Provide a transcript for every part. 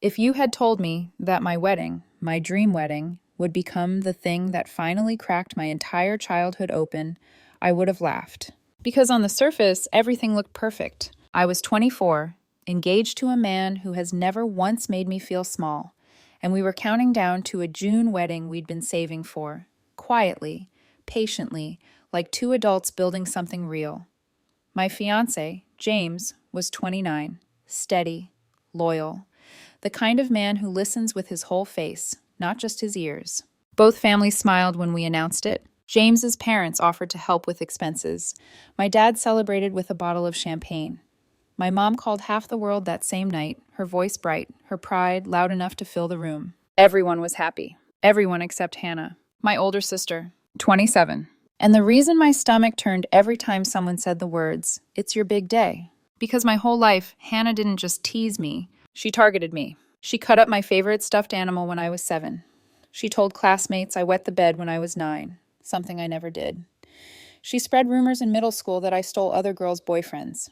If you had told me that my wedding, my dream wedding, would become the thing that finally cracked my entire childhood open, I would have laughed. Because on the surface, everything looked perfect. I was 24, engaged to a man who has never once made me feel small, and we were counting down to a June wedding we'd been saving for, quietly, patiently, like two adults building something real. My fiancé, James, was 29, steady, loyal, the kind of man who listens with his whole face, not just his ears. Both families smiled when we announced it. James's parents offered to help with expenses. My dad celebrated with a bottle of champagne. My mom called half the world that same night, her voice bright, her pride loud enough to fill the room. Everyone was happy. Everyone except Hannah, my older sister, 27. And the reason my stomach turned every time someone said the words, "It's your big day." Because my whole life, Hannah didn't just tease me, she targeted me. She cut up my favorite stuffed animal when I was 7. She told classmates I wet the bed when I was 9, something I never did. She spread rumors in middle school that I stole other girls' boyfriends.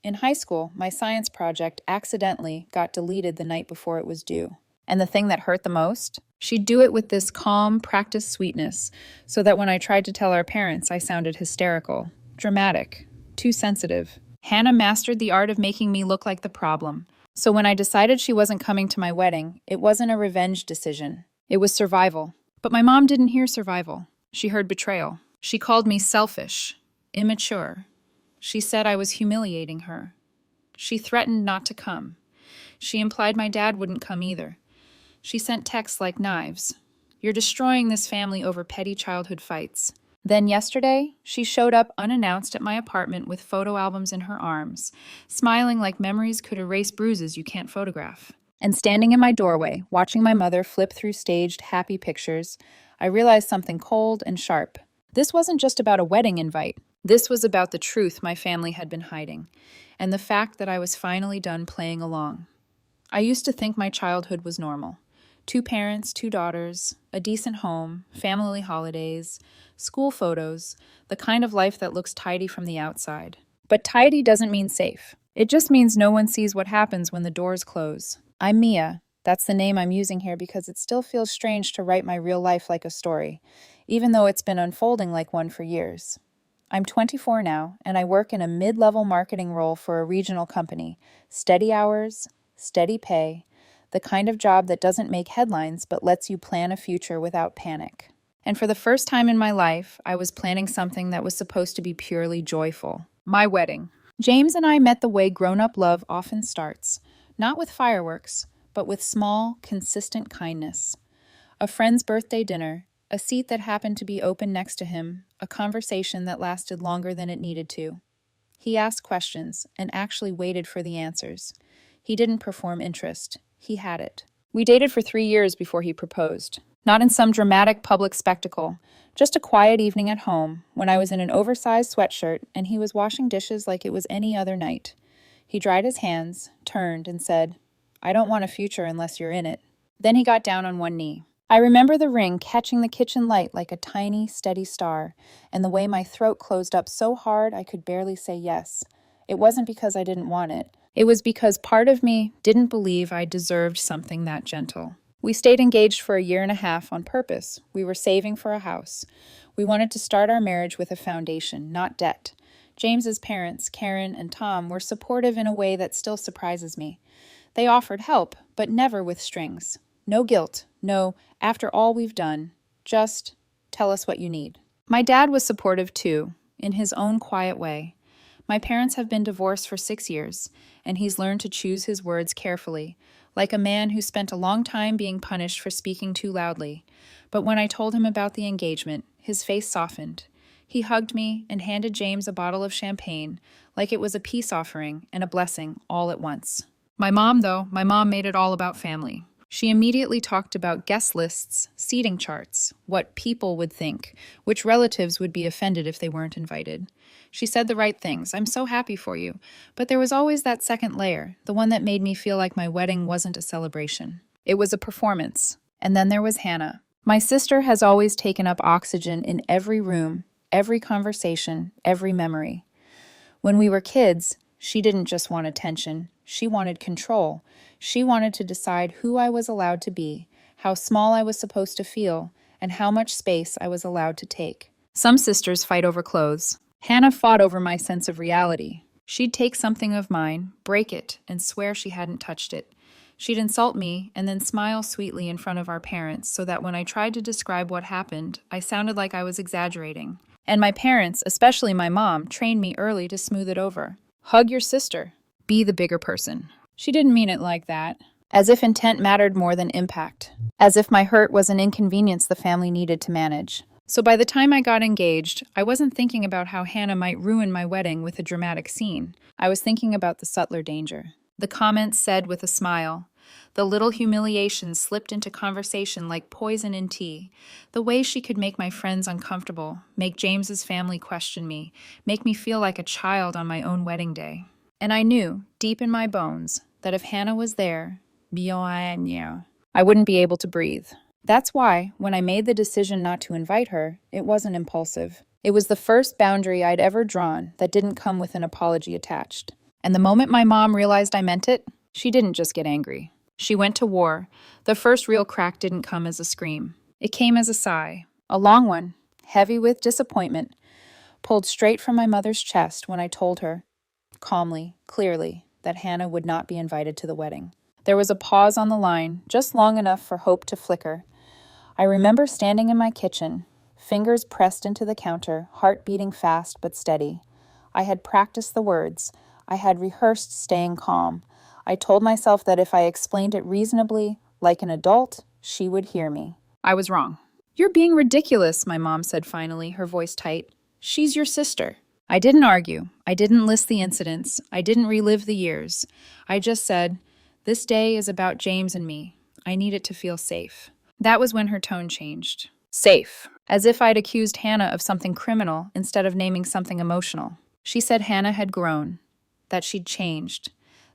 In high school, my science project accidentally got deleted the night before it was due. And the thing that hurt the most? She'd do it with this calm, practiced sweetness, so that when I tried to tell our parents, I sounded hysterical, dramatic, too sensitive. Hannah mastered the art of making me look like the problem. So when I decided she wasn't coming to my wedding, it wasn't a revenge decision. It was survival. But my mom didn't hear survival. She heard betrayal. She called me selfish, immature. She said I was humiliating her. She threatened not to come. She implied my dad wouldn't come either. She sent texts like knives. "You're destroying this family over petty childhood fights." Then yesterday, she showed up unannounced at my apartment with photo albums in her arms, smiling like memories could erase bruises you can't photograph. And standing in my doorway, watching my mother flip through staged happy pictures, I realized something cold and sharp. This wasn't just about a wedding invite. This was about the truth my family had been hiding, and the fact that I was finally done playing along. I used to think my childhood was normal. 2 parents, 2 daughters, a decent home, family holidays, school photos, the kind of life that looks tidy from the outside. But tidy doesn't mean safe. It just means no one sees what happens when the doors close. I'm Mia. That's the name I'm using here because it still feels strange to write my real life like a story, even though it's been unfolding like one for years. I'm 24 now, and I work in a mid-level marketing role for a regional company. Steady hours, steady pay, the kind of job that doesn't make headlines but lets you plan a future without panic. And for the first time in my life, I was planning something that was supposed to be purely joyful. My wedding. James and I met the way grown-up love often starts, not with fireworks, but with small, consistent kindness. A friend's birthday dinner, a seat that happened to be open next to him, a conversation that lasted longer than it needed to. He asked questions and actually waited for the answers. He didn't perform interest. He had it. We dated for 3 years before he proposed. Not in some dramatic public spectacle, just a quiet evening at home when I was in an oversized sweatshirt and he was washing dishes like it was any other night. He dried his hands, turned, and said, "I don't want a future unless you're in it." Then he got down on one knee. I remember the ring catching the kitchen light like a tiny, steady star, and the way my throat closed up so hard I could barely say yes. It wasn't because I didn't want it. It was because part of me didn't believe I deserved something that gentle. We stayed engaged for a year and a half on purpose. We were saving for a house. We wanted to start our marriage with a foundation, not debt. James's parents, Karen and Tom, were supportive in a way that still surprises me. They offered help, but never with strings. No guilt, no, after all we've done, just tell us what you need. My dad was supportive too, in his own quiet way. My parents have been divorced for 6 years, and he's learned to choose his words carefully, like a man who spent a long time being punished for speaking too loudly. But when I told him about the engagement, his face softened. He hugged me and handed James a bottle of champagne, like it was a peace offering and a blessing all at once. My mom made it all about family. She immediately talked about guest lists, seating charts, what people would think, which relatives would be offended if they weren't invited. She said the right things. "I'm so happy for you." But there was always that second layer, the one that made me feel like my wedding wasn't a celebration. It was a performance. And then there was Hannah. My sister has always taken up oxygen in every room, every conversation, every memory. When we were kids, She didn't just want attention, she wanted control. She wanted to decide who I was allowed to be, how small I was supposed to feel, and how much space I was allowed to take. Some sisters fight over clothes. Hannah fought over my sense of reality. She'd take something of mine, break it, and swear she hadn't touched it. She'd insult me and then smile sweetly in front of our parents so that when I tried to describe what happened, I sounded like I was exaggerating. And my parents, especially my mom, trained me early to smooth it over. Hug your sister. Be the bigger person. She didn't mean it like that. As if intent mattered more than impact. As if my hurt was an inconvenience the family needed to manage. So by the time I got engaged, I wasn't thinking about how Hannah might ruin my wedding with a dramatic scene. I was thinking about the subtler danger. The comments said with a smile. The little humiliations slipped into conversation like poison in tea. The way she could make my friends uncomfortable, make James's family question me, make me feel like a child on my own wedding day. And I knew, deep in my bones, that if Hannah was there, I wouldn't be able to breathe. That's why, when I made the decision not to invite her, it wasn't impulsive. It was the first boundary I'd ever drawn that didn't come with an apology attached. And the moment my mom realized I meant it, she didn't just get angry. She went to war. The first real crack didn't come as a scream. It came as a sigh, a long one, heavy with disappointment, pulled straight from my mother's chest when I told her, calmly, clearly, that Hannah would not be invited to the wedding. There was a pause on the line, just long enough for hope to flicker. I remember standing in my kitchen, fingers pressed into the counter, heart beating fast but steady. I had practiced the words. I had rehearsed staying calm. I told myself that if I explained it reasonably, like an adult, she would hear me. I was wrong. You're being ridiculous, my mom said finally, her voice tight. She's your sister. I didn't argue. I didn't list the incidents. I didn't relive the years. I just said, this day is about James and me. I need it to feel safe. That was when her tone changed. Safe. As if I'd accused Hannah of something criminal instead of naming something emotional. She said Hannah had grown, that she'd changed,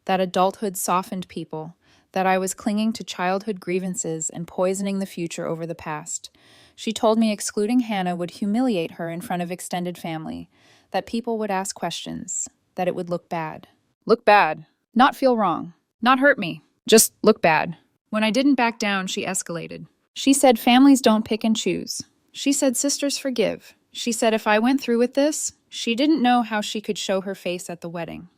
that adulthood softened people, that I was clinging to childhood grievances and poisoning the future over the past. She told me excluding Hannah would humiliate her in front of extended family, that people would ask questions, that it would look bad. Look bad. Not feel wrong. Not hurt me. Just look bad. When I didn't back down, she escalated. She said families don't pick and choose. She said sisters forgive. She said if I went through with this, she didn't know how she could show her face at the wedding.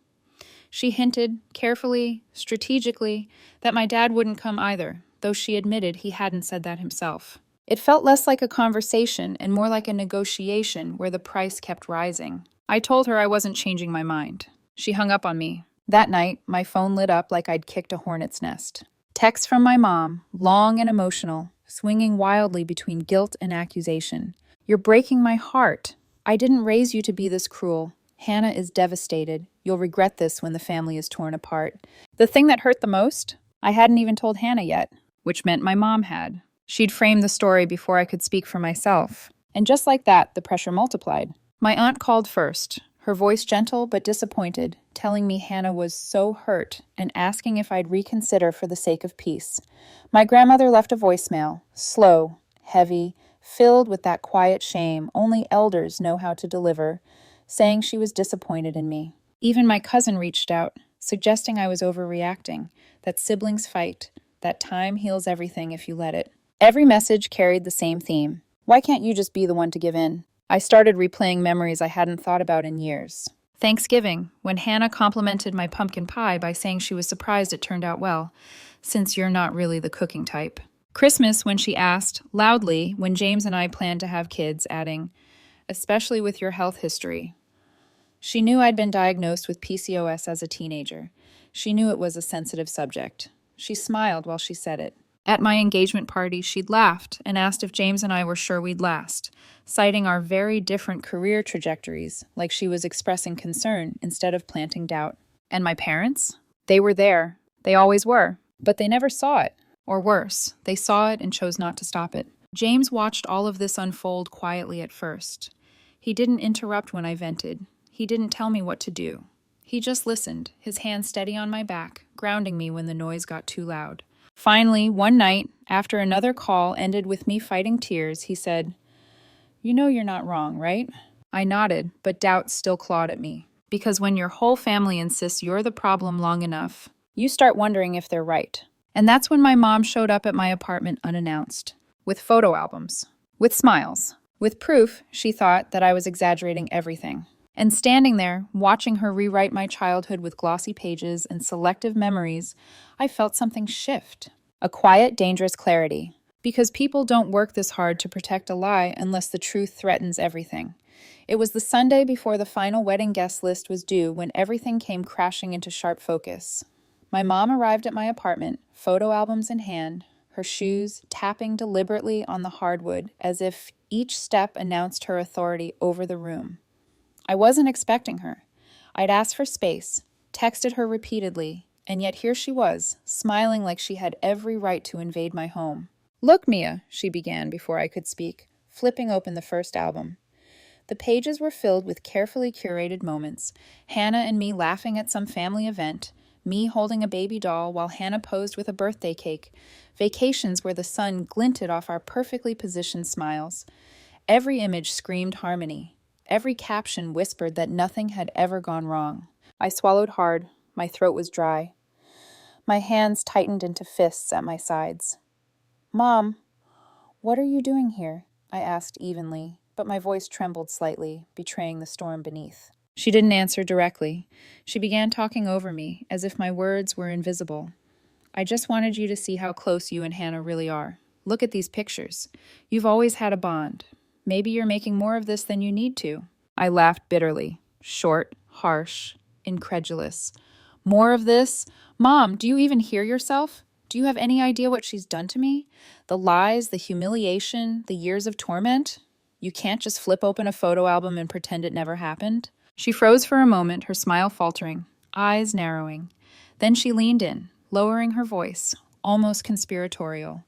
She hinted, carefully, strategically, that my dad wouldn't come either, though she admitted he hadn't said that himself. It felt less like a conversation and more like a negotiation where the price kept rising. I told her I wasn't changing my mind. She hung up on me. That night, my phone lit up like I'd kicked a hornet's nest. Texts from my mom, long and emotional, swinging wildly between guilt and accusation. You're breaking my heart. I didn't raise you to be this cruel. Hannah is devastated. You'll regret this when the family is torn apart. The thing that hurt the most? I hadn't even told Hannah yet, which meant my mom had. She'd framed the story before I could speak for myself. And just like that, the pressure multiplied. My aunt called first, her voice gentle but disappointed, telling me Hannah was so hurt and asking if I'd reconsider for the sake of peace. My grandmother left a voicemail, slow, heavy, filled with that quiet shame only elders know how to deliver, saying she was disappointed in me. Even my cousin reached out, suggesting I was overreacting, that siblings fight, that time heals everything if you let it. Every message carried the same theme. Why can't you just be the one to give in? I started replaying memories I hadn't thought about in years. Thanksgiving, when Hannah complimented my pumpkin pie by saying she was surprised it turned out well, since you're not really the cooking type. Christmas, when she asked, loudly, when James and I planned to have kids, adding, especially with your health history. She knew I'd been diagnosed with PCOS as a teenager. She knew it was a sensitive subject. She smiled while she said it. At my engagement party, she'd laughed and asked if James and I were sure we'd last, citing our very different career trajectories, like she was expressing concern instead of planting doubt. And my parents? They were there. They always were. But they never saw it. Or worse, they saw it and chose not to stop it. James watched all of this unfold quietly at first. He didn't interrupt when I vented. He didn't tell me what to do. He just listened, his hand steady on my back, grounding me when the noise got too loud. Finally, one night, after another call ended with me fighting tears, he said, "You know you're not wrong, right?" I nodded, but doubt still clawed at me. Because when your whole family insists you're the problem long enough, you start wondering if they're right. And that's when my mom showed up at my apartment unannounced, with photo albums, with smiles, with proof she thought that I was exaggerating everything. And standing there, watching her rewrite my childhood with glossy pages and selective memories, I felt something shift. A quiet, dangerous clarity. Because people don't work this hard to protect a lie unless the truth threatens everything. It was the Sunday before the final wedding guest list was due when everything came crashing into sharp focus. My mom arrived at my apartment, photo albums in hand, her shoes tapping deliberately on the hardwood as if each step announced her authority over the room. I wasn't expecting her. I'd asked for space, texted her repeatedly, and yet here she was, smiling like she had every right to invade my home. "Look, Mia," she began before I could speak, flipping open the first album. The pages were filled with carefully curated moments, Hannah and me laughing at some family event, me holding a baby doll while Hannah posed with a birthday cake, vacations where the sun glinted off our perfectly positioned smiles. Every image screamed harmony. Every caption whispered that nothing had ever gone wrong. I swallowed hard. My throat was dry. My hands tightened into fists at my sides. "Mom, what are you doing here?" I asked evenly, but my voice trembled slightly, betraying the storm beneath. She didn't answer directly. She began talking over me, as if my words were invisible. "I just wanted you to see how close you and Hannah really are. Look at these pictures. You've always had a bond. Maybe you're making more of this than you need to." I laughed bitterly, short, harsh, incredulous. "More of this? Mom, do you even hear yourself? Do you have any idea what she's done to me? The lies, the humiliation, the years of torment? You can't just flip open a photo album and pretend it never happened." She froze for a moment, her smile faltering, eyes narrowing. Then she leaned in, lowering her voice, almost conspiratorial.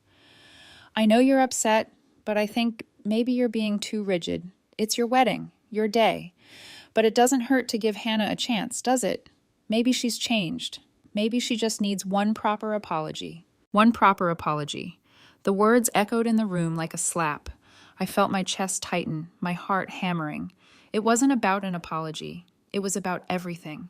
"I know you're upset, but I think maybe you're being too rigid. It's your wedding, your day. But it doesn't hurt to give Hannah a chance, does it? Maybe she's changed. Maybe she just needs one proper apology." One proper apology. The words echoed in the room like a slap. I felt my chest tighten, my heart hammering. It wasn't about an apology. It was about everything.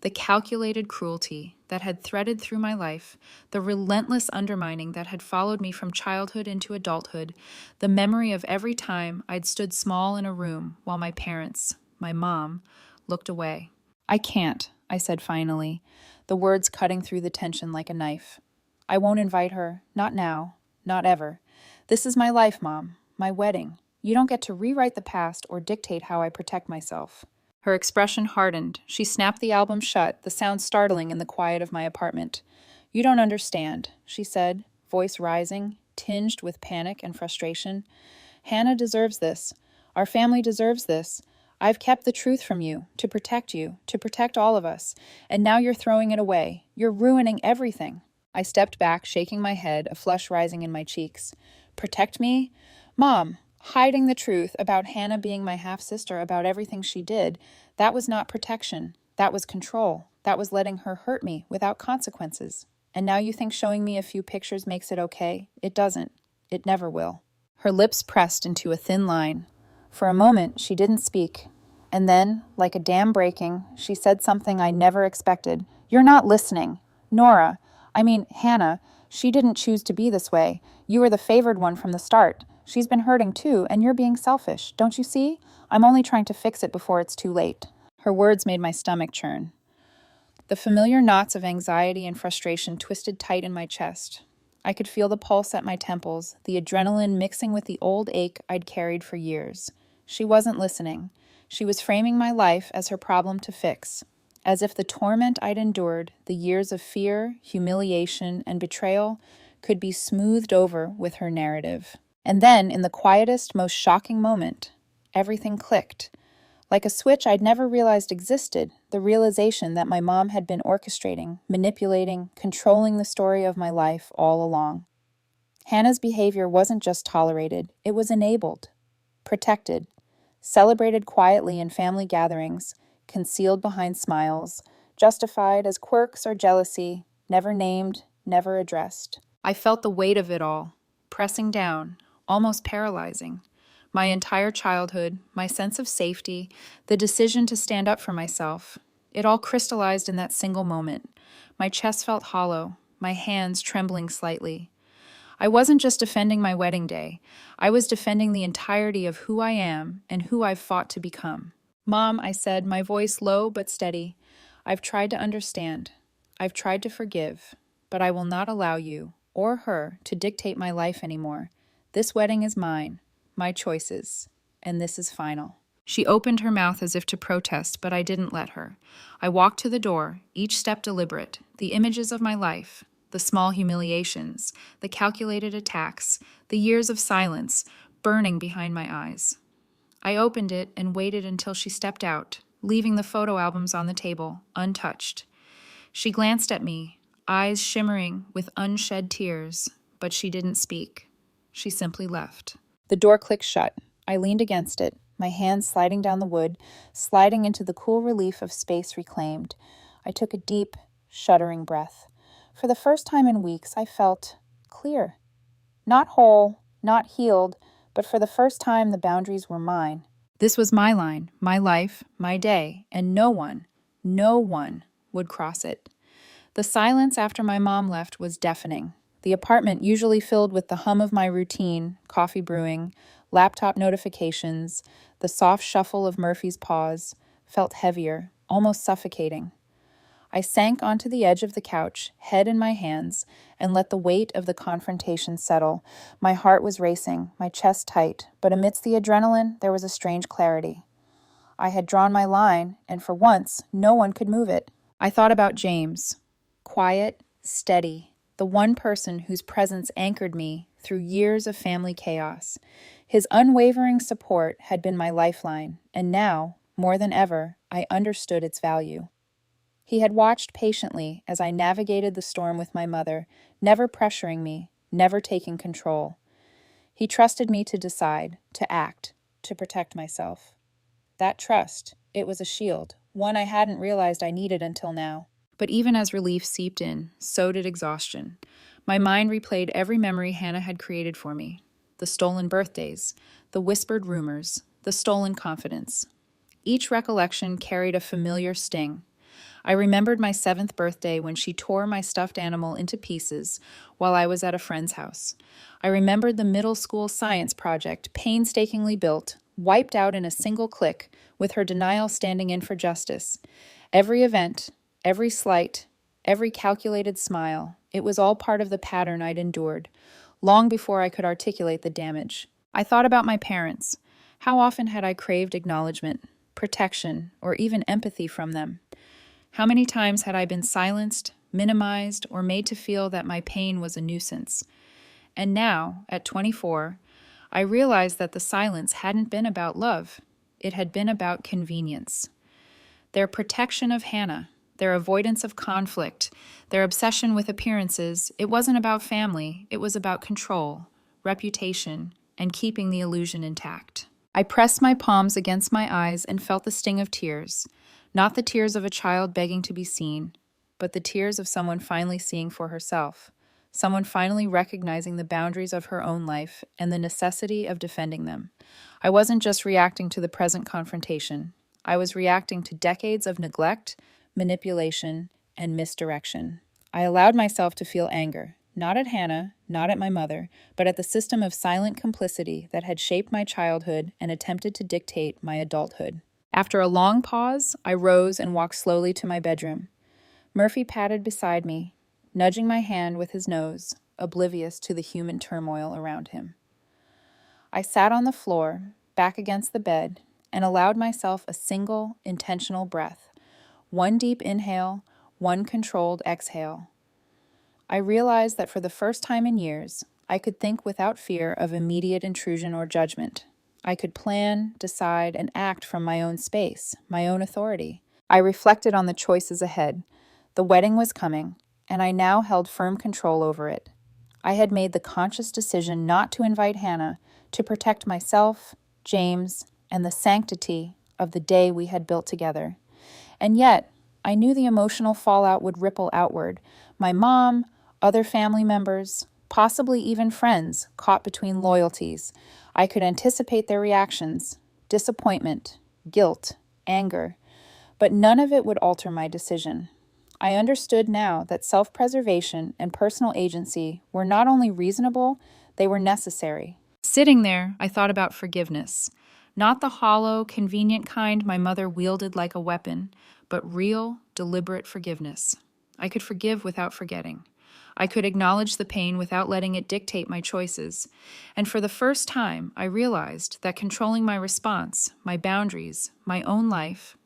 The calculated cruelty that had threaded through my life, the relentless undermining that had followed me from childhood into adulthood, the memory of every time I'd stood small in a room while my parents, my mom, looked away. "I can't," I said finally, the words cutting through the tension like a knife. "I won't invite her, not now, not ever. This is my life, Mom, my wedding. You don't get to rewrite the past or dictate how I protect myself." Her expression hardened. She snapped the album shut, the sound startling in the quiet of my apartment. "You don't understand," she said, voice rising, tinged with panic and frustration. "Hannah deserves this. Our family deserves this. I've kept the truth from you, to protect all of us, and now you're throwing it away. You're ruining everything." I stepped back, shaking my head, a flush rising in my cheeks. "Protect me? Mom, hiding the truth about Hannah being my half-sister, about everything she did, that was not protection. That was control. That was letting her hurt me without consequences. And now you think showing me a few pictures makes it okay? It doesn't. It never will." Her lips pressed into a thin line. For a moment, she didn't speak. And then, like a dam breaking, she said something I never expected. "You're not listening. Hannah, she didn't choose to be this way. You were the favored one from the start. She's been hurting too, and you're being selfish. Don't you see? I'm only trying to fix it before it's too late." Her words made my stomach churn. The familiar knots of anxiety and frustration twisted tight in my chest. I could feel the pulse at my temples, the adrenaline mixing with the old ache I'd carried for years. She wasn't listening. She was framing my life as her problem to fix, as if the torment I'd endured, the years of fear, humiliation, and betrayal, could be smoothed over with her narrative. And then, in the quietest, most shocking moment, everything clicked. Like a switch I'd never realized existed, the realization that my mom had been orchestrating, manipulating, controlling the story of my life all along. Hannah's behavior wasn't just tolerated, it was enabled, protected, celebrated quietly in family gatherings, concealed behind smiles, justified as quirks or jealousy, never named, never addressed. I felt the weight of it all, pressing down, almost paralyzing. My entire childhood, my sense of safety, the decision to stand up for myself, it all crystallized in that single moment. My chest felt hollow, my hands trembling slightly. I wasn't just defending my wedding day, I was defending the entirety of who I am and who I've fought to become. Mom, I said, my voice low but steady, I've tried to understand. I've tried to forgive, but I will not allow you or her to dictate my life anymore. This wedding is mine, my choices, and this is final. She opened her mouth as if to protest, but I didn't let her. I walked to the door, each step deliberate, the images of my life, the small humiliations, the calculated attacks, the years of silence, burning behind my eyes. I opened it and waited until she stepped out, leaving the photo albums on the table, untouched. She glanced at me, eyes shimmering with unshed tears, but she didn't speak. She simply left. The door clicked shut. I leaned against it, my hands sliding down the wood, sliding into the cool relief of space reclaimed. I took a deep, shuddering breath. For the first time in weeks, I felt clear. Not whole, not healed, but for the first time, the boundaries were mine. This was my line, my life, my day, and no one would cross it. The silence after my mom left was deafening. The apartment, usually filled with the hum of my routine, coffee brewing, laptop notifications, the soft shuffle of Murphy's paws, felt heavier, almost suffocating. I sank onto the edge of the couch, head in my hands, and let the weight of the confrontation settle. My heart was racing, my chest tight, but amidst the adrenaline, there was a strange clarity. I had drawn my line, and for once, no one could move it. I thought about James. Quiet, steady, the one person whose presence anchored me through years of family chaos. His unwavering support had been my lifeline, and now, more than ever, I understood its value. He had watched patiently as I navigated the storm with my mother, never pressuring me, never taking control. He trusted me to decide, to act, to protect myself. That trust, it was a shield, one I hadn't realized I needed until now. But even as relief seeped in, so did exhaustion. My mind replayed every memory Hannah had created for me. The stolen birthdays, the whispered rumors, the stolen confidence. Each recollection carried a familiar sting. I remembered my 7th birthday when she tore my stuffed animal into pieces while I was at a friend's house. I remembered the middle school science project, painstakingly built, wiped out in a single click, with her denial standing in for justice. Every event, every slight, every calculated smile, it was all part of the pattern I'd endured, long before I could articulate the damage. I thought about my parents. How often had I craved acknowledgement, protection, or even empathy from them? How many times had I been silenced, minimized, or made to feel that my pain was a nuisance? And now, at 24, I realized that the silence hadn't been about love. It had been about convenience. Their protection of Hannah, their avoidance of conflict, their obsession with appearances, it wasn't about family, it was about control, reputation, and keeping the illusion intact. I pressed my palms against my eyes and felt the sting of tears. Not the tears of a child begging to be seen, but the tears of someone finally seeing for herself, someone finally recognizing the boundaries of her own life and the necessity of defending them. I wasn't just reacting to the present confrontation. I was reacting to decades of neglect, manipulation, and misdirection. I allowed myself to feel anger, not at Hannah, not at my mother, but at the system of silent complicity that had shaped my childhood and attempted to dictate my adulthood. After a long pause, I rose and walked slowly to my bedroom. Murphy patted beside me, nudging my hand with his nose, oblivious to the human turmoil around him. I sat on the floor, back against the bed, and allowed myself a single, intentional breath. One deep inhale, one controlled exhale. I realized that for the first time in years, I could think without fear of immediate intrusion or judgment. I could plan, decide, and act from my own space, my own authority. I reflected on the choices ahead. The wedding was coming, and I now held firm control over it. I had made the conscious decision not to invite Hannah, to protect myself, James, and the sanctity of the day we had built together. And yet, I knew the emotional fallout would ripple outward. My mom, other family members, possibly even friends caught between loyalties. I could anticipate their reactions: disappointment, guilt, anger, but none of it would alter my decision. I understood now that self-preservation and personal agency were not only reasonable, they were necessary. Sitting there, I thought about forgiveness. Not the hollow, convenient kind my mother wielded like a weapon, but real, deliberate forgiveness. I could forgive without forgetting. I could acknowledge the pain without letting it dictate my choices. And for the first time, I realized that controlling my response, my boundaries, my own life,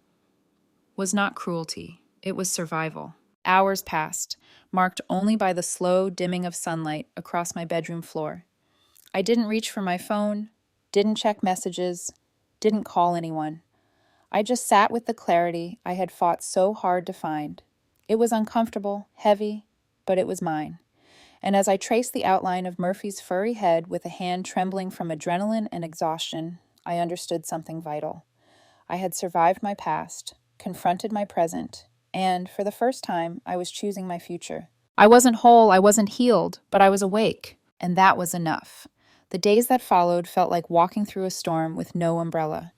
was not cruelty. It was survival. Hours passed, marked only by the slow dimming of sunlight across my bedroom floor. I didn't reach for my phone, didn't check messages, didn't call anyone. I just sat with the clarity I had fought so hard to find. It was uncomfortable, heavy, but it was mine. And as I traced the outline of Murphy's furry head with a hand trembling from adrenaline and exhaustion, I understood something vital. I had survived my past, confronted my present, and, for the first time, I was choosing my future. I wasn't whole, I wasn't healed, but I was awake, and that was enough. The days that followed felt like walking through a storm with no umbrella.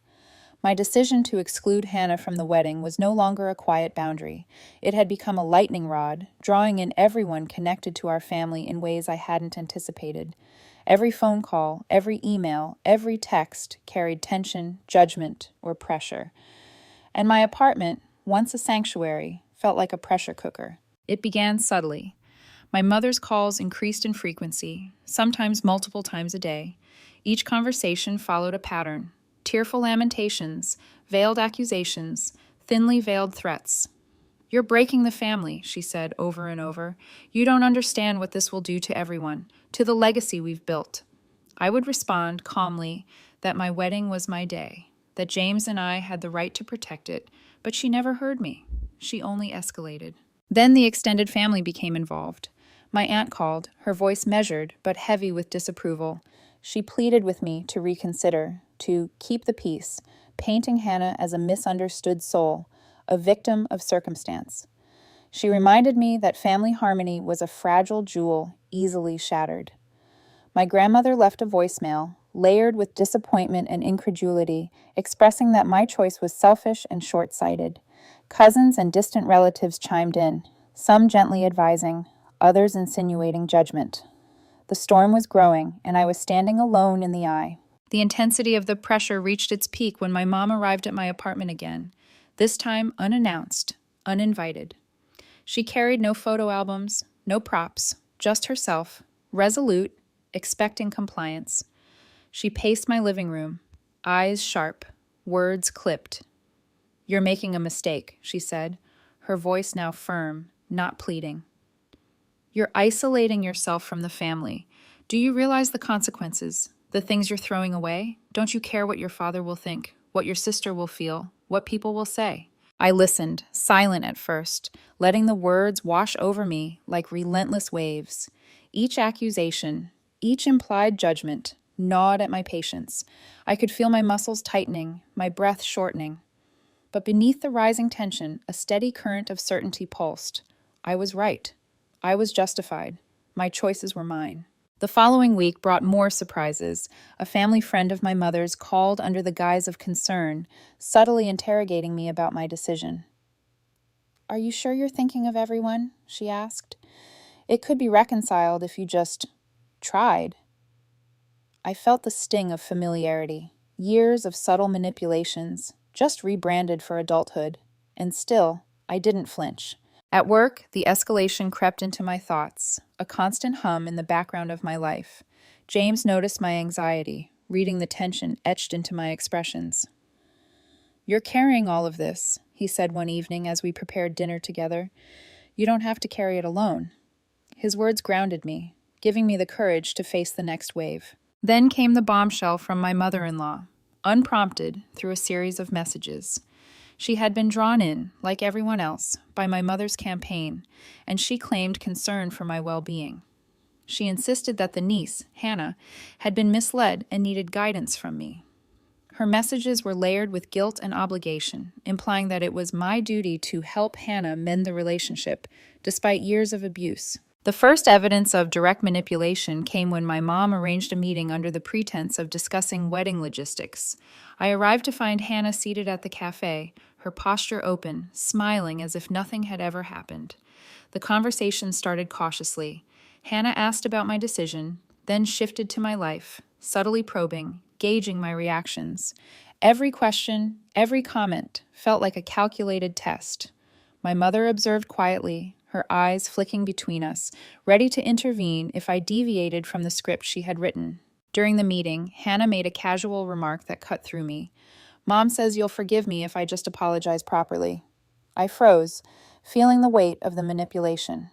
My decision to exclude Hannah from the wedding was no longer a quiet boundary. It had become a lightning rod, drawing in everyone connected to our family in ways I hadn't anticipated. Every phone call, every email, every text carried tension, judgment, or pressure. And my apartment, once a sanctuary, felt like a pressure cooker. It began subtly. My mother's calls increased in frequency, sometimes multiple times a day. Each conversation followed a pattern: tearful lamentations, veiled accusations, thinly veiled threats. "You're breaking the family," she said over and over. "You don't understand what this will do to everyone, to the legacy we've built." I would respond calmly that my wedding was my day, that James and I had the right to protect it, but she never heard me. She only escalated. Then the extended family became involved. My aunt called, her voice measured but heavy with disapproval. She pleaded with me to reconsider, to keep the peace, painting Hannah as a misunderstood soul, a victim of circumstance. She reminded me that family harmony was a fragile jewel, easily shattered. My grandmother left a voicemail, layered with disappointment and incredulity, expressing that my choice was selfish and short-sighted. Cousins and distant relatives chimed in, some gently advising, others insinuating judgment. The storm was growing, and I was standing alone in the eye. The intensity of the pressure reached its peak when my mom arrived at my apartment again, this time unannounced, uninvited. She carried no photo albums, no props, just herself, resolute, expecting compliance. She paced my living room, eyes sharp, words clipped. "You're making a mistake," she said, her voice now firm, not pleading. "You're isolating yourself from the family. Do you realize the consequences, the things you're throwing away? Don't you care what your father will think, what your sister will feel, what people will say?" I listened, silent at first, letting the words wash over me like relentless waves. Each accusation, each implied judgment, gnawed at my patience. I could feel my muscles tightening, my breath shortening. But beneath the rising tension, a steady current of certainty pulsed. I was right. I was justified. My choices were mine. The following week brought more surprises. A family friend of my mother's called under the guise of concern, subtly interrogating me about my decision. "Are you sure you're thinking of everyone?" she asked. "It could be reconciled if you just tried." I felt the sting of familiarity, years of subtle manipulations, just rebranded for adulthood, and still, I didn't flinch. At work, the escalation crept into my thoughts, a constant hum in the background of my life. James noticed my anxiety, reading the tension etched into my expressions. "You're carrying all of this," he said one evening as we prepared dinner together. "You don't have to carry it alone." His words grounded me, giving me the courage to face the next wave. Then came the bombshell from my mother-in-law, unprompted through a series of messages. She had been drawn in, like everyone else, by my mother's campaign, and she claimed concern for my well-being. She insisted that the niece, Hannah, had been misled and needed guidance from me. Her messages were layered with guilt and obligation, implying that it was my duty to help Hannah mend the relationship, despite years of abuse. The first evidence of direct manipulation came when my mom arranged a meeting under the pretense of discussing wedding logistics. I arrived to find Hannah seated at the cafe, her posture open, smiling as if nothing had ever happened. The conversation started cautiously. Hannah asked about my decision, then shifted to my life, subtly probing, gauging my reactions. Every question, every comment felt like a calculated test. My mother observed quietly, her eyes flicking between us, ready to intervene if I deviated from the script she had written. During the meeting, Hannah made a casual remark that cut through me. "Mom says you'll forgive me if I just apologize properly." I froze, feeling the weight of the manipulation.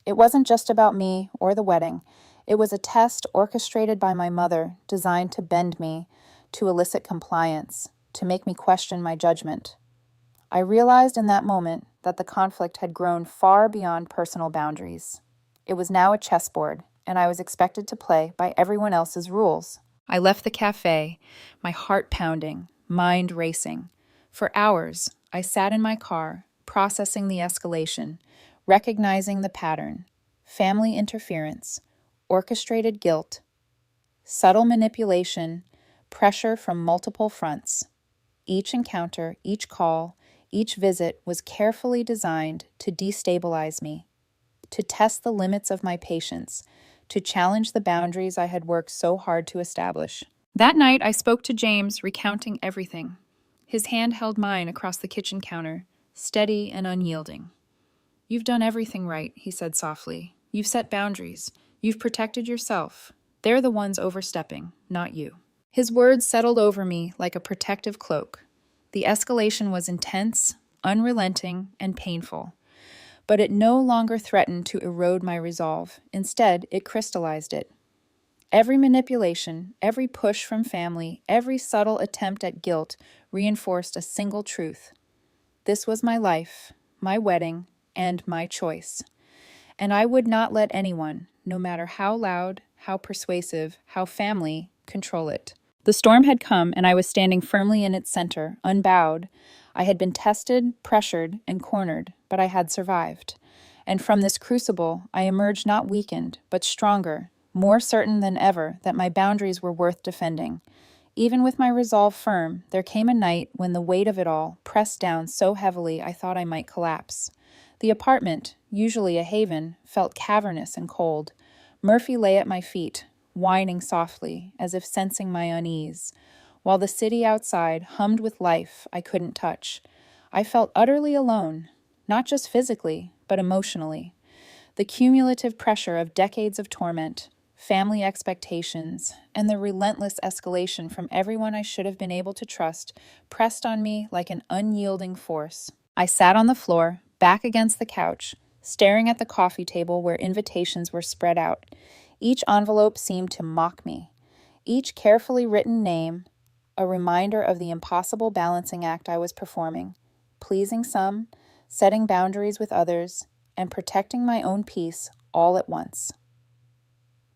It wasn't just about me or the wedding. It was a test orchestrated by my mother, designed to bend me, to elicit compliance, to make me question my judgment. I realized in that moment that the conflict had grown far beyond personal boundaries. It was now a chessboard, and I was expected to play by everyone else's rules. I left the cafe, my heart pounding, mind racing. For hours, I sat in my car, processing the escalation, recognizing the pattern: family interference, orchestrated guilt, subtle manipulation, pressure from multiple fronts. Each encounter, each call, each visit was carefully designed to destabilize me, to test the limits of my patience, to challenge the boundaries I had worked so hard to establish. That night, I spoke to James, recounting everything. His hand held mine across the kitchen counter, steady and unyielding. "You've done everything right," he said softly. "You've set boundaries. You've protected yourself. They're the ones overstepping, not you." His words settled over me like a protective cloak. The escalation was intense, unrelenting, and painful. But it no longer threatened to erode my resolve. Instead, it crystallized it. Every manipulation, every push from family, every subtle attempt at guilt reinforced a single truth. This was my life, my wedding, and my choice. And I would not let anyone, no matter how loud, how persuasive, how family, control it. The storm had come, and I was standing firmly in its center, unbowed. I had been tested, pressured, and cornered, but I had survived. And from this crucible, I emerged not weakened, but stronger, more certain than ever that my boundaries were worth defending. Even with my resolve firm, there came a night when the weight of it all pressed down so heavily I thought I might collapse. The apartment, usually a haven, felt cavernous and cold. Murphy lay at my feet, whining softly, as if sensing my unease, while the city outside hummed with life I couldn't touch. I felt utterly alone, not just physically, but emotionally. The cumulative pressure of decades of torment, family expectations, and the relentless escalation from everyone I should have been able to trust pressed on me like an unyielding force. I sat on the floor, back against the couch, staring at the coffee table where invitations were spread out. Each envelope seemed to mock me. Each carefully written name, a reminder of the impossible balancing act I was performing, pleasing some, setting boundaries with others, and protecting my own peace all at once.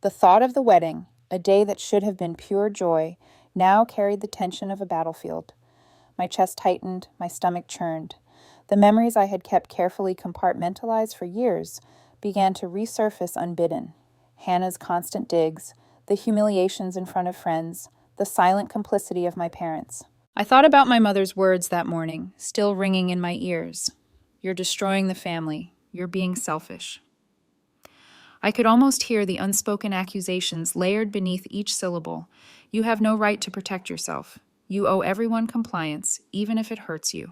The thought of the wedding, a day that should have been pure joy, now carried the tension of a battlefield. My chest tightened, my stomach churned. The memories I had kept carefully compartmentalized for years began to resurface unbidden. Hannah's constant digs, the humiliations in front of friends, the silent complicity of my parents. I thought about my mother's words that morning, still ringing in my ears. "You're destroying the family. You're being selfish." I could almost hear the unspoken accusations layered beneath each syllable. "You have no right to protect yourself. You owe everyone compliance, even if it hurts you."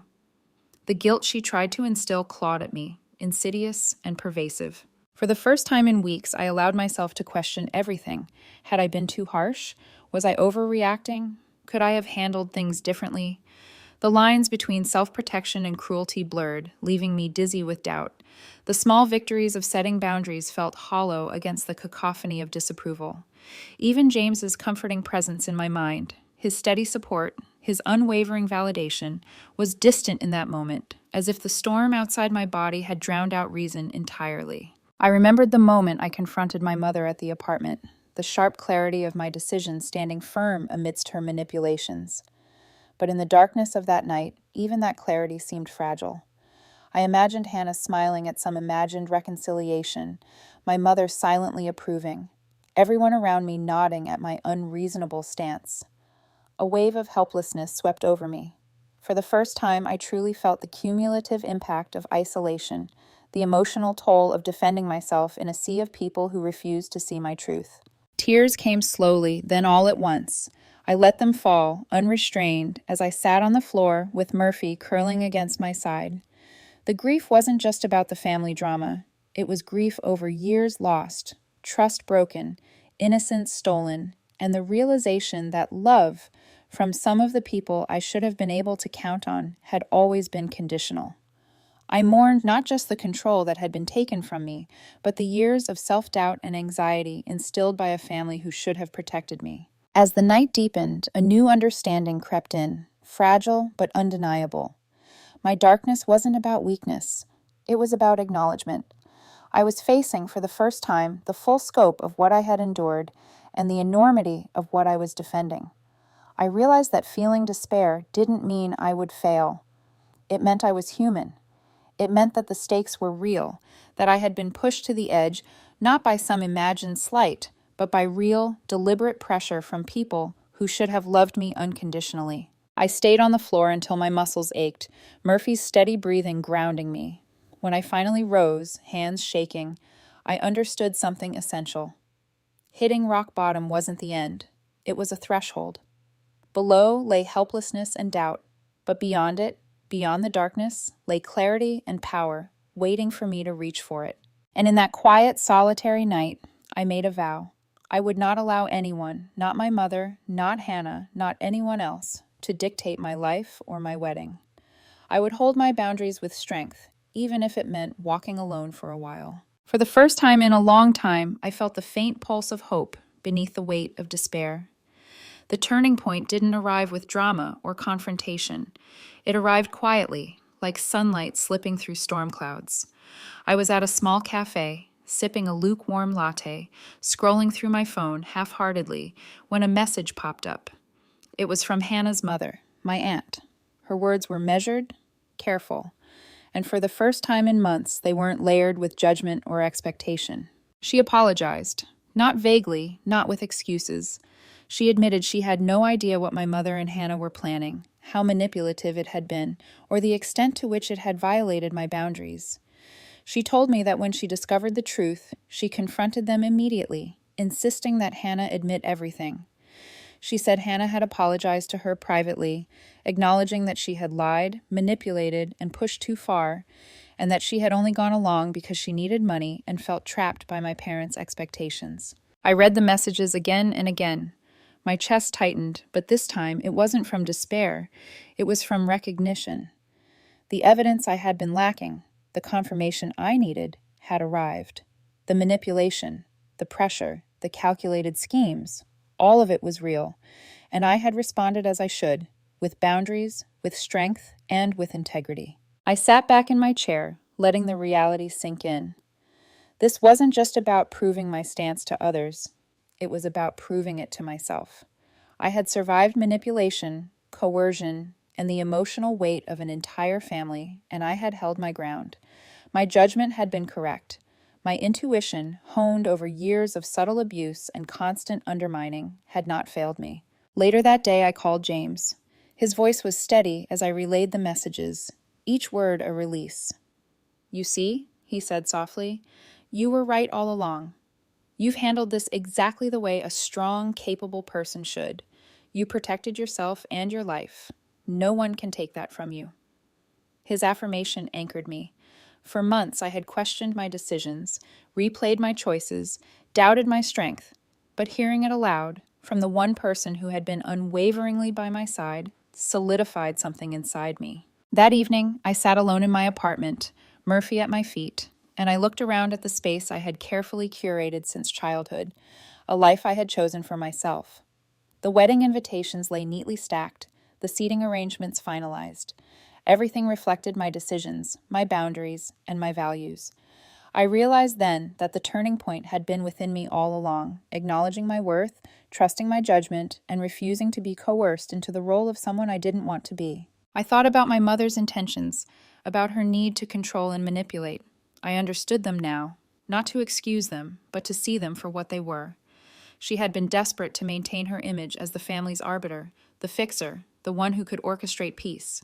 The guilt she tried to instill clawed at me, insidious and pervasive. For the first time in weeks, I allowed myself to question everything. Had I been too harsh? Was I overreacting? Could I have handled things differently? The lines between self-protection and cruelty blurred, leaving me dizzy with doubt. The small victories of setting boundaries felt hollow against the cacophony of disapproval. Even James's comforting presence in my mind, his steady support, his unwavering validation, was distant in that moment, as if the storm outside my body had drowned out reason entirely. I remembered the moment I confronted my mother at the apartment, the sharp clarity of my decision standing firm amidst her manipulations. But in the darkness of that night, even that clarity seemed fragile. I imagined Hannah smiling at some imagined reconciliation, my mother silently approving, everyone around me nodding at my unreasonable stance. A wave of helplessness swept over me. For the first time, I truly felt the cumulative impact of isolation, the emotional toll of defending myself in a sea of people who refused to see my truth. Tears came slowly, then all at once. I let them fall, unrestrained, as I sat on the floor with Murphy curling against my side. The grief wasn't just about the family drama. It was grief over years lost, trust broken, innocence stolen, and the realization that love from some of the people I should have been able to count on had always been conditional. I mourned not just the control that had been taken from me, but the years of self-doubt and anxiety instilled by a family who should have protected me. As the night deepened, a new understanding crept in, fragile but undeniable. My darkness wasn't about weakness. It was about acknowledgement. I was facing, for the first time, the full scope of what I had endured and the enormity of what I was defending. I realized that feeling despair didn't mean I would fail. It meant I was human. It meant that the stakes were real, that I had been pushed to the edge, not by some imagined slight, but by real, deliberate pressure from people who should have loved me unconditionally. I stayed on the floor until my muscles ached, Murphy's steady breathing grounding me. When I finally rose, hands shaking, I understood something essential. Hitting rock bottom wasn't the end. It was a threshold. Below lay helplessness and doubt, but beyond it, beyond the darkness, lay clarity and power, waiting for me to reach for it. And in that quiet, solitary night, I made a vow. I would not allow anyone, not my mother, not Hannah, not anyone else, to dictate my life or my wedding. I would hold my boundaries with strength, even if it meant walking alone for a while. For the first time in a long time, I felt the faint pulse of hope beneath the weight of despair. The turning point didn't arrive with drama or confrontation. It arrived quietly, like sunlight slipping through storm clouds. I was at a small cafe, sipping a lukewarm latte, scrolling through my phone half-heartedly, when a message popped up. It was from Hannah's mother, my aunt. Her words were measured, careful, and for the first time in months, they weren't layered with judgment or expectation. She apologized, not vaguely, not with excuses. She admitted she had no idea what my mother and Hannah were planning, how manipulative it had been, or the extent to which it had violated my boundaries. She told me that when she discovered the truth, she confronted them immediately, insisting that Hannah admit everything. She said Hannah had apologized to her privately, acknowledging that she had lied, manipulated, and pushed too far, and that she had only gone along because she needed money and felt trapped by my parents' expectations. I read the messages again and again. My chest tightened, but this time it wasn't from despair. It was from recognition. The evidence I had been lacking, the confirmation I needed, had arrived. The manipulation, the pressure, the calculated schemes, all of it was real, and I had responded as I should, with boundaries, with strength, and with integrity. I sat back in my chair, letting the reality sink in. This wasn't just about proving my stance to others. It was about proving it to myself. I had survived manipulation, coercion, and the emotional weight of an entire family, and I had held my ground. My judgment had been correct. My intuition, honed over years of subtle abuse and constant undermining, had not failed me. Later that day, I called James. His voice was steady as I relayed the messages, each word a release. "You see," he said softly, "you were right all along. You've handled this exactly the way a strong, capable person should. You protected yourself and your life. No one can take that from you." His affirmation anchored me. For months, I had questioned my decisions, replayed my choices, doubted my strength, but hearing it aloud, from the one person who had been unwaveringly by my side, solidified something inside me. That evening, I sat alone in my apartment, Murphy at my feet, and I looked around at the space I had carefully curated since childhood, a life I had chosen for myself. The wedding invitations lay neatly stacked, the seating arrangements finalized. Everything reflected my decisions, my boundaries, and my values. I realized then that the turning point had been within me all along, acknowledging my worth, trusting my judgment, and refusing to be coerced into the role of someone I didn't want to be. I thought about my mother's intentions, about her need to control and manipulate. I understood them now, not to excuse them, but to see them for what they were. She had been desperate to maintain her image as the family's arbiter, the fixer, the one who could orchestrate peace.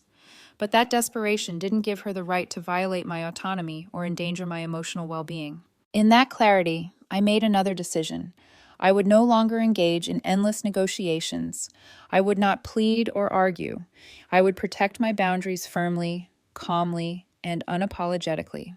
But that desperation didn't give her the right to violate my autonomy or endanger my emotional well-being. In that clarity, I made another decision. I would no longer engage in endless negotiations. I would not plead or argue. I would protect my boundaries firmly, calmly, and unapologetically.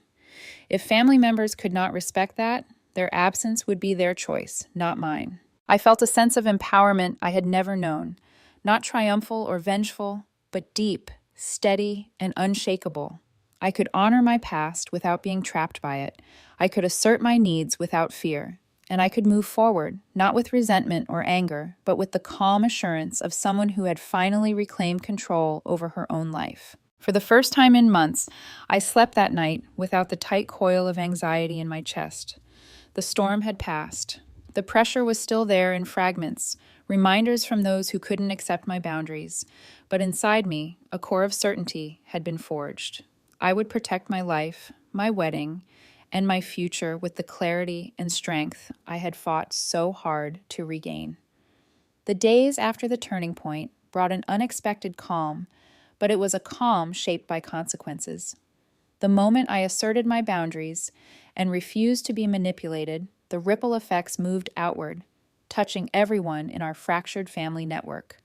If family members could not respect that, their absence would be their choice, not mine. I felt a sense of empowerment I had never known, not triumphal or vengeful, but deep, steady, and unshakable. I could honor my past without being trapped by it. I could assert my needs without fear. And I could move forward, not with resentment or anger, but with the calm assurance of someone who had finally reclaimed control over her own life. For the first time in months, I slept that night without the tight coil of anxiety in my chest. The storm had passed. The pressure was still there in fragments, reminders from those who couldn't accept my boundaries, but inside me, a core of certainty had been forged. I would protect my life, my wedding, and my future with the clarity and strength I had fought so hard to regain. The days after the turning point brought an unexpected calm, but it was a calm shaped by consequences. The moment I asserted my boundaries and refused to be manipulated, the ripple effects moved outward, touching everyone in our fractured family network.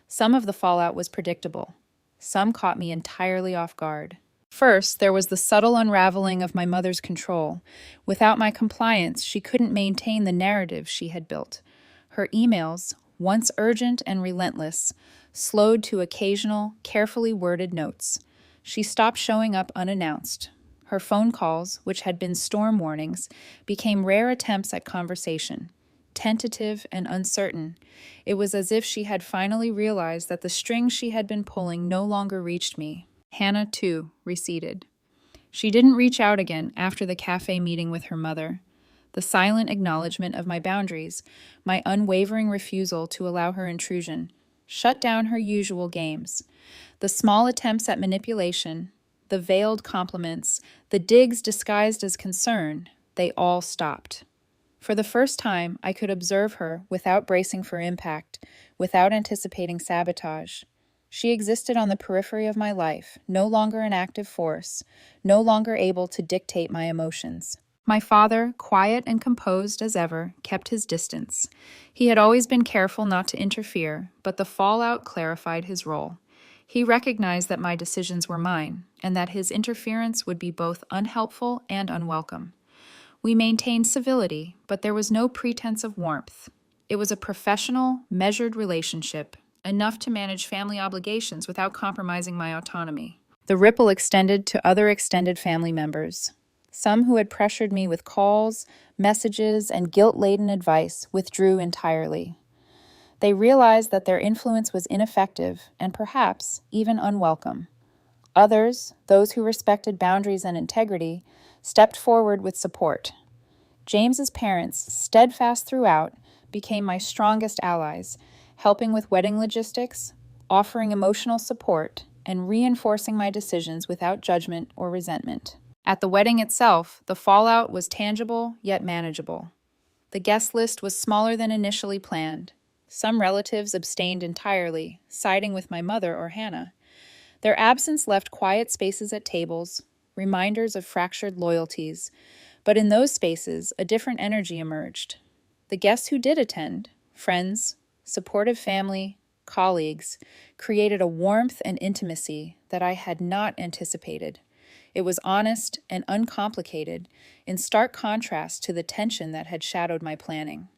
Some of the fallout was predictable. Some caught me entirely off guard. First, there was the subtle unraveling of my mother's control. Without my compliance, she couldn't maintain the narrative she had built. Her emails, once urgent and relentless, slowed to occasional, carefully worded notes. She stopped showing up unannounced. Her phone calls, which had been storm warnings, became rare attempts at conversation. Tentative and uncertain, it was as if she had finally realized that the strings she had been pulling no longer reached me. Hannah, too, receded. She didn't reach out again after the cafe meeting with her mother. The silent acknowledgement of my boundaries, my unwavering refusal to allow her intrusion, shut down her usual games. The small attempts at manipulation, the veiled compliments, the digs disguised as concern, they all stopped. For the first time, I could observe her without bracing for impact, without anticipating sabotage. She existed on the periphery of my life, no longer an active force, no longer able to dictate my emotions. My father, quiet and composed as ever, kept his distance. He had always been careful not to interfere, but the fallout clarified his role. He recognized that my decisions were mine, and that his interference would be both unhelpful and unwelcome. We maintained civility, but there was no pretense of warmth. It was a professional, measured relationship, enough to manage family obligations without compromising my autonomy. The ripple extended to other extended family members. Some who had pressured me with calls, messages, and guilt-laden advice withdrew entirely. They realized that their influence was ineffective and perhaps even unwelcome. Others, those who respected boundaries and integrity, stepped forward with support. James's parents, steadfast throughout, became my strongest allies, helping with wedding logistics, offering emotional support, and reinforcing my decisions without judgment or resentment. At the wedding itself, the fallout was tangible yet manageable. The guest list was smaller than initially planned. Some relatives abstained entirely, siding with my mother or Hannah. Their absence left quiet spaces at tables, reminders of fractured loyalties, but in those spaces, a different energy emerged. The guests who did attend, friends, supportive family, colleagues, created a warmth and intimacy that I had not anticipated. It was honest and uncomplicated, in stark contrast to the tension that had shadowed my planning.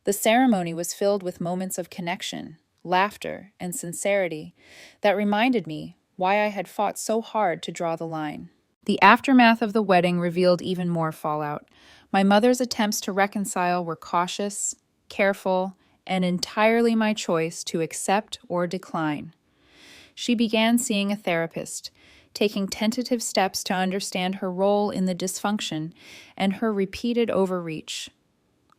The ceremony was filled with moments of connection, laughter, and sincerity that reminded me why I had fought so hard to draw the line. The aftermath of the wedding revealed even more fallout. My mother's attempts to reconcile were cautious, careful, and entirely my choice to accept or decline. She began seeing a therapist, taking tentative steps to understand her role in the dysfunction and her repeated overreach.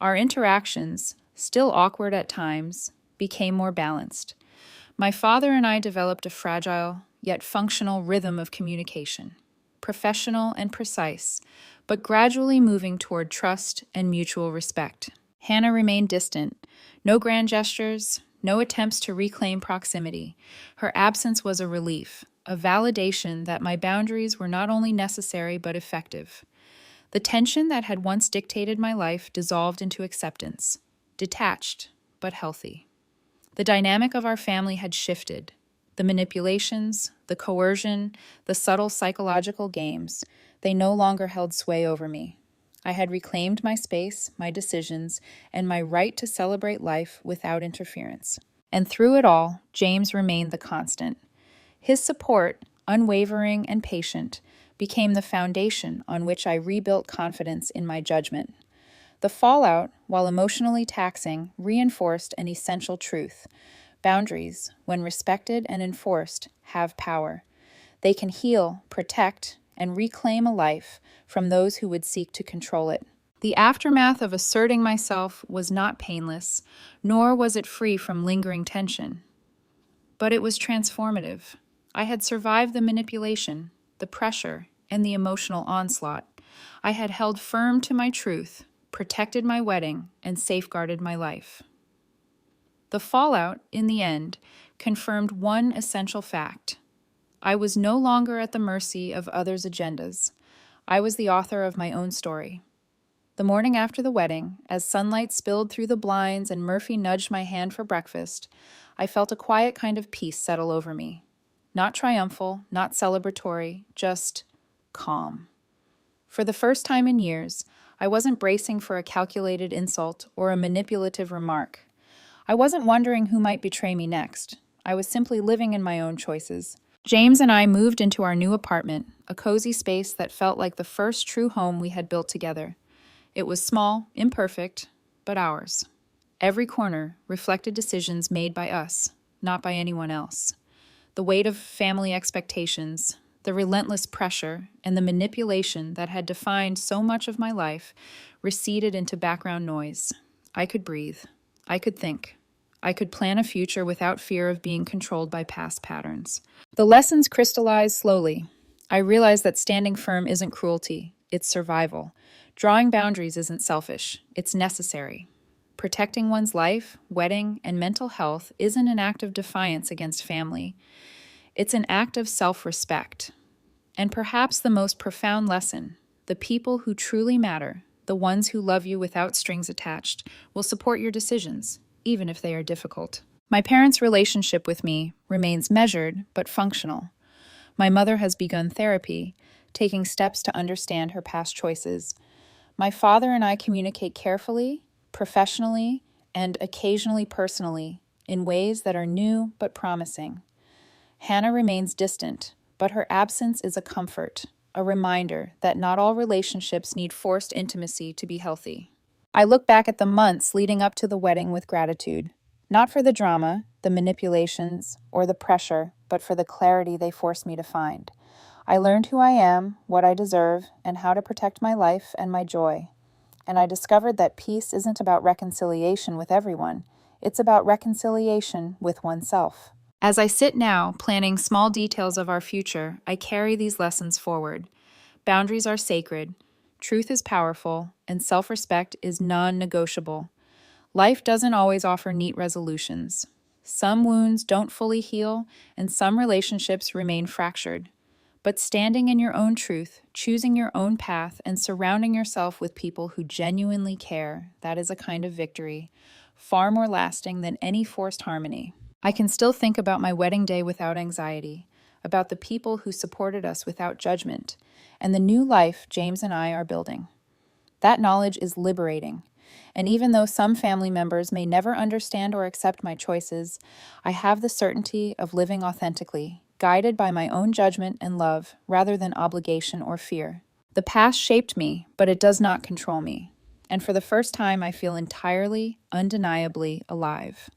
Our interactions, still awkward at times, became more balanced. My father and I developed a fragile yet functional rhythm of communication, professional and precise, but gradually moving toward trust and mutual respect. Hannah remained distant. No grand gestures, no attempts to reclaim proximity. Her absence was a relief, a validation that my boundaries were not only necessary but effective. The tension that had once dictated my life dissolved into acceptance, detached but healthy. The dynamic of our family had shifted. The manipulations, the coercion, the subtle psychological games, they no longer held sway over me. I had reclaimed my space, my decisions, and my right to celebrate life without interference. And through it all, James remained the constant. His support, unwavering and patient, became the foundation on which I rebuilt confidence in my judgment. The fallout, while emotionally taxing, reinforced an essential truth. Boundaries, when respected and enforced, have power. They can heal, protect, and reclaim a life from those who would seek to control it. The aftermath of asserting myself was not painless, nor was it free from lingering tension. But it was transformative. I had survived the manipulation, the pressure, and the emotional onslaught. I had held firm to my truth, protected my wedding, and safeguarded my life. The fallout, in the end, confirmed one essential fact. I was no longer at the mercy of others' agendas. I was the author of my own story. The morning after the wedding, as sunlight spilled through the blinds and Murphy nudged my hand for breakfast, I felt a quiet kind of peace settle over me. Not triumphal, not celebratory, just calm. For the first time in years, I wasn't bracing for a calculated insult or a manipulative remark. I wasn't wondering who might betray me next. I was simply living in my own choices. James and I moved into our new apartment, a cozy space that felt like the first true home we had built together. It was small, imperfect, but ours. Every corner reflected decisions made by us, not by anyone else. The weight of family expectations, the relentless pressure, and the manipulation that had defined so much of my life receded into background noise. I could breathe. I could think. I could plan a future without fear of being controlled by past patterns. The lessons crystallized slowly. I realized that standing firm isn't cruelty, it's survival. Drawing boundaries isn't selfish, it's necessary. Protecting one's life, wedding, and mental health isn't an act of defiance against family. It's an act of self-respect. And perhaps the most profound lesson, the people who truly matter, the ones who love you without strings attached, will support your decisions, even if they are difficult. My parents' relationship with me remains measured but functional. My mother has begun therapy, taking steps to understand her past choices. My father and I communicate carefully, professionally, and occasionally personally in ways that are new but promising. Hannah remains distant, but her absence is a comfort, a reminder that not all relationships need forced intimacy to be healthy. I look back at the months leading up to the wedding with gratitude, not for the drama, the manipulations, or the pressure, but for the clarity they forced me to find. I learned who I am, what I deserve, and how to protect my life and my joy. And I discovered that peace isn't about reconciliation with everyone, it's about reconciliation with oneself. As I sit now, planning small details of our future, I carry these lessons forward. Boundaries are sacred, truth is powerful, and self-respect is non-negotiable. Life doesn't always offer neat resolutions. Some wounds don't fully heal, and some relationships remain fractured. But standing in your own truth, choosing your own path, and surrounding yourself with people who genuinely care, that is a kind of victory, far more lasting than any forced harmony. I can still think about my wedding day without anxiety, about the people who supported us without judgment, and the new life James and I are building. That knowledge is liberating. And even though some family members may never understand or accept my choices, I have the certainty of living authentically, guided by my own judgment and love rather than obligation or fear. The past shaped me, but it does not control me. And for the first time, I feel entirely, undeniably alive.